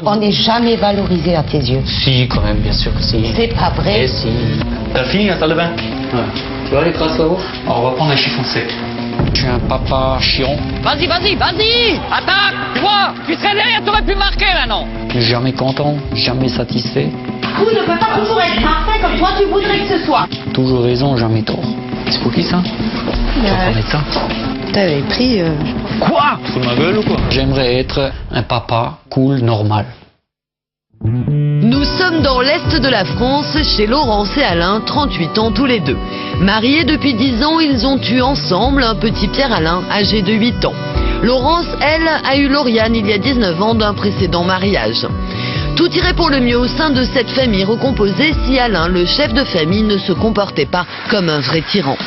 On n'est jamais valorisé à tes yeux. Si, quand même, bien sûr que si. C'est pas vrai. Eh si. T'as fini la salle de bain? Ouais. Tu vois les traces là-haut? Alors, on va prendre un chiffon sec. Je suis un papa chiant. Vas-y, vas-y, vas-y! Attaque! Tu vois, tu serais derrière, t'aurais pu marquer maintenant! Jamais content, jamais satisfait. Vous ne peut pas toujours être parfait comme toi tu voudrais que ce soit. Toujours raison, jamais tort. C'est pour qui ça? Tu vas pas mettre ça? T'avais pris... Quoi? Tu fous de ma gueule ou quoi? J'aimerais être un papa cool, normal. Nous sommes dans l'Est de la France, chez Laurence et Alain, 38 ans tous les deux. Mariés depuis 10 ans, ils ont eu ensemble un petit Pierre-Alain, âgé de 8 ans. Laurence, elle, a eu Lauriane il y a 19 ans d'un précédent mariage. Tout irait pour le mieux au sein de cette famille recomposée si Alain, le chef de famille, ne se comportait pas comme un vrai tyran.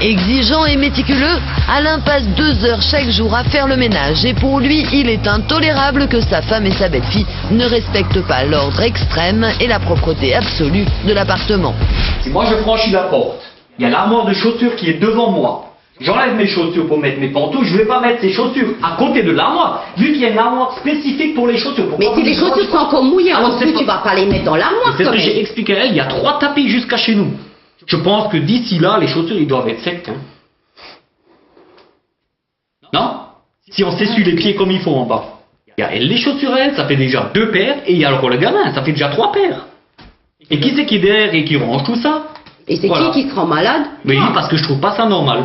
Exigeant et méticuleux, Alain passe 2 heures chaque jour à faire le ménage et pour lui, il est intolérable que sa femme et sa belle-fille ne respectent pas l'ordre extrême et la propreté absolue de l'appartement. Si moi je franchis la porte, il y a l'armoire de chaussures qui est devant moi. J'enlève mes chaussures pour mettre mes pantoufles, je ne vais pas mettre ces chaussures à côté de l'armoire, vu qu'il y a une armoire spécifique pour les chaussures. Mais si les chaussures sont encore mouillées, en plus tu vas pas les mettre dans l'armoire. C'est ce que j'ai expliqué à elle, il y a 3 tapis jusqu'à chez nous. Je pense que d'ici là, les chaussures, ils doivent être secs. Hein. Non? Si on s'essuie les pieds comme il faut en bas. Il y a les chaussures, elle, ça fait déjà 2 paires, et il y a alors le gamin, ça fait déjà 3 paires. Et qui c'est qui est derrière et qui range tout ça? Et c'est voilà. qui se rend malade? Oui, parce que je trouve pas ça normal.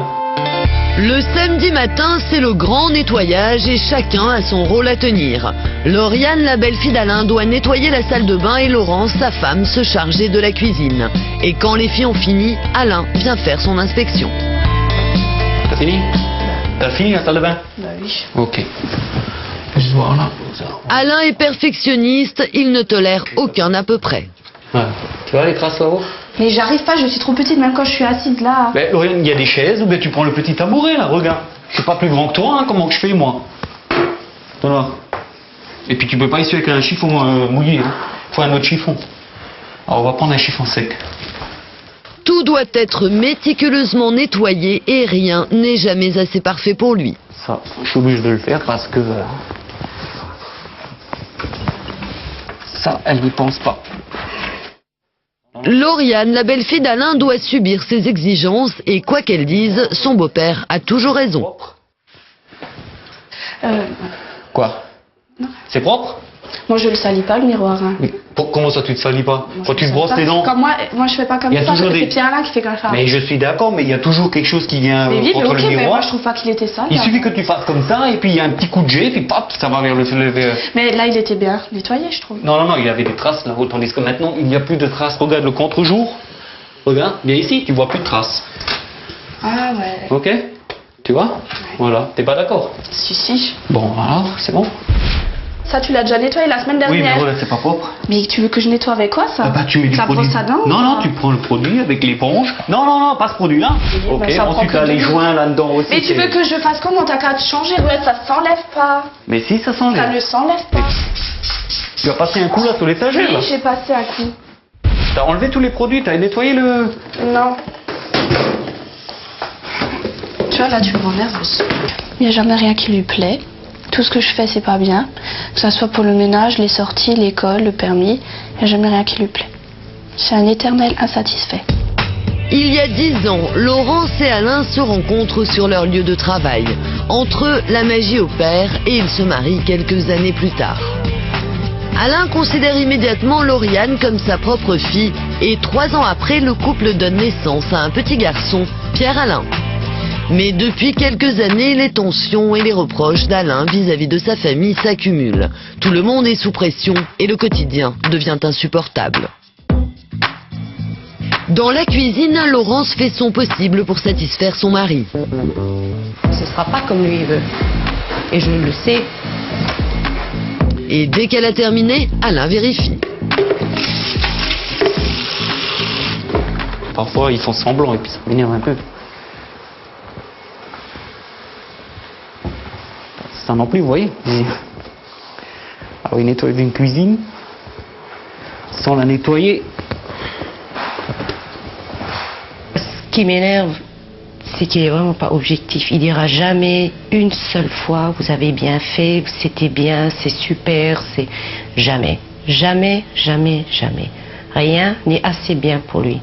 Le samedi matin, c'est le grand nettoyage et chacun a son rôle à tenir. Lauriane, la belle-fille d'Alain, doit nettoyer la salle de bain et Laurence, sa femme, se charger de la cuisine. Et quand les filles ont fini, Alain vient faire son inspection. T'as fini? T'as fini la salle de bain? Bah oui. Ok. Je vois là. Alain est perfectionniste, il ne tolère aucun à peu près. Ouais. Tu vois les traces là-haut? Mais j'arrive pas, je suis trop petite, même quand je suis assise là. Ben, Lauriane, il y a des chaises, ou bien tu prends le petit tabouret là, regarde. Je suis pas plus grand que toi, hein, comment que je fais moi? Voilà. Et puis tu peux pas essuyer avec un chiffon mouillé, hein. Faut un autre chiffon. Alors on va prendre un chiffon sec. Tout doit être méticuleusement nettoyé et rien n'est jamais assez parfait pour lui. Ça, je suis obligé de le faire parce que... ça, elle n'y pense pas. Lauriane, la belle-fille d'Alain, doit subir ses exigences et quoi qu'elle dise, son beau-père a toujours raison. Quoi? C'est propre? Moi je le salis pas le miroir. Hein. Mais comment ça tu te salis pas? Moi, Quand tu te brosses les dents? Comme moi je fais pas comme Il y a ça, toujours c'est des- Pierre-Alain qui fait comme ça. Mais je suis d'accord, mais il y a toujours quelque chose qui vient Mais oui, mais contre ok, le mais moi miroir. je trouve pas qu'il était sale. Il hein. suffit que tu fasses comme ça et puis il y a un petit coup de jet, puis pop, ça va vers le... Mais là il était bien nettoyé, je trouve. Non, non, non, il y avait des traces là-haut, tandis que maintenant, il n'y a plus de traces. Regarde le contre-jour. Regarde, viens ici, tu vois plus de traces. Ah ouais. Ok? Tu vois? Voilà, t'es pas d'accord? Si. Bon, alors, c'est bon? Ça tu l'as déjà nettoyé la semaine Oui, mais dernière. voilà, c'est pas propre. Mais tu veux que je nettoie avec quoi ça? Ah bah, tu mets du La produit. brosse à dents ou Non, non, pas? tu prends le produit avec l'éponge. Non, non, non, pas ce produit-là. Oui, Ok, bah, ça prend ensuite, que t'as deux les minutes. joints là-dedans aussi. Mais tu veux que je fasse comment? T'as qu'à te changer, ouais, ça s'enlève pas. Mais si, ça Ça s'enlève. ne s'enlève pas. Tu as passé un coup là sur l'étagère, là. Oui, j'ai passé un coup. T'as enlevé tous les produits, t'as nettoyé le... Non. Tu vois, là, tu me rends nerveuse. Il n'y a jamais rien qui lui plaît. Tout ce que je fais, c'est pas bien. Que ce soit pour le ménage, les sorties, l'école, le permis. Il n'y a jamais rien qui lui plaît. C'est un éternel insatisfait. Il y a 10 ans, Laurence et Alain se rencontrent sur leur lieu de travail. Entre eux, la magie opère et ils se marient quelques années plus tard. Alain considère immédiatement Lauriane comme sa propre fille et 3 ans après, le couple donne naissance à un petit garçon, Pierre-Alain. Mais depuis quelques années, les tensions et les reproches d'Alain vis-à-vis de sa famille s'accumulent. Tout le monde est sous pression et le quotidien devient insupportable. Dans la cuisine, Laurence fait son possible pour satisfaire son mari. Ce sera pas comme lui il veut. Et je le sais. Et dès qu'elle a terminé, Alain vérifie. Parfois, ils font semblant et puis ça m'énerve un peu. Ça non plus, vous voyez. Mais... alors, il nettoie une cuisine sans la nettoyer. Ce qui m'énerve, c'est qu'il est vraiment pas objectif. Il dira jamais une seule fois vous avez bien fait, c'était bien, c'est super, c'est jamais. Jamais, jamais, jamais. Rien n'est assez bien pour lui.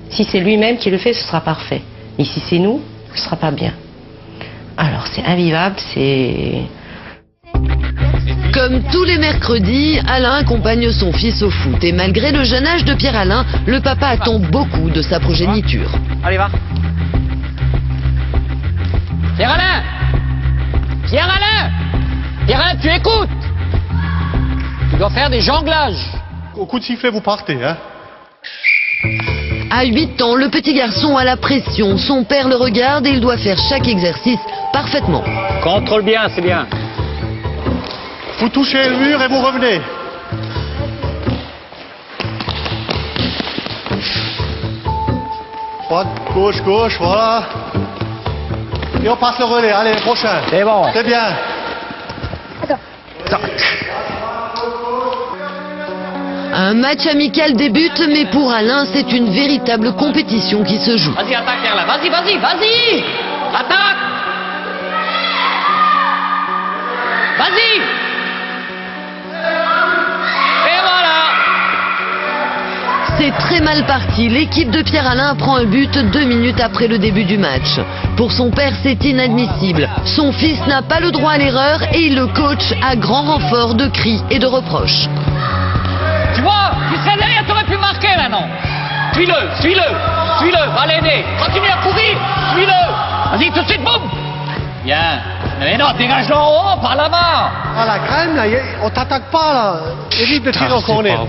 Si c'est lui-même qui le fait, ce sera parfait. Mais si c'est nous, ce sera pas bien. Alors c'est invivable, c'est... Comme tous les mercredis, Alain accompagne son fils au foot. Et malgré le jeune âge de Pierre-Alain, le papa attend beaucoup de sa progéniture. Allez, va. Pierre-Alain! Pierre-Alain! Pierre-Alain, tu écoutes! Tu dois faire des jonglages. Au coup de sifflet, vous partez, hein? À 8 ans, le petit garçon a la pression. Son père le regarde et il doit faire chaque exercice parfaitement. Contrôle bien, c'est bien. Vous touchez le mur et vous revenez. Droite, gauche, gauche, voilà. Et on passe le relais, allez, le prochain. C'est bon. C'est bien. Un match amical débute, mais pour Alain, c'est une véritable compétition qui se joue. Vas-y, attaque, Pierre-Alain. Vas-y, vas-y, vas-y! Attaque! Vas-y! Et voilà! C'est très mal parti. L'équipe de Pierre-Alain prend un but 2 minutes après le début du match. Pour son père, c'est inadmissible. Son fils n'a pas le droit à l'erreur et il le coach à grand renfort de cris et de reproches. Tu vois, tu serais derrière, tu aurais pu marquer là, non? Suis-le, suis-le, suis-le, va l'aider. Continue à courir, suis-le. Vas-y, tout de suite, boum. Bien. Mais non, dégage-le en haut, par là-bas. Ah, la crème, là, on t'attaque pas, là. Évite de tirer au corner.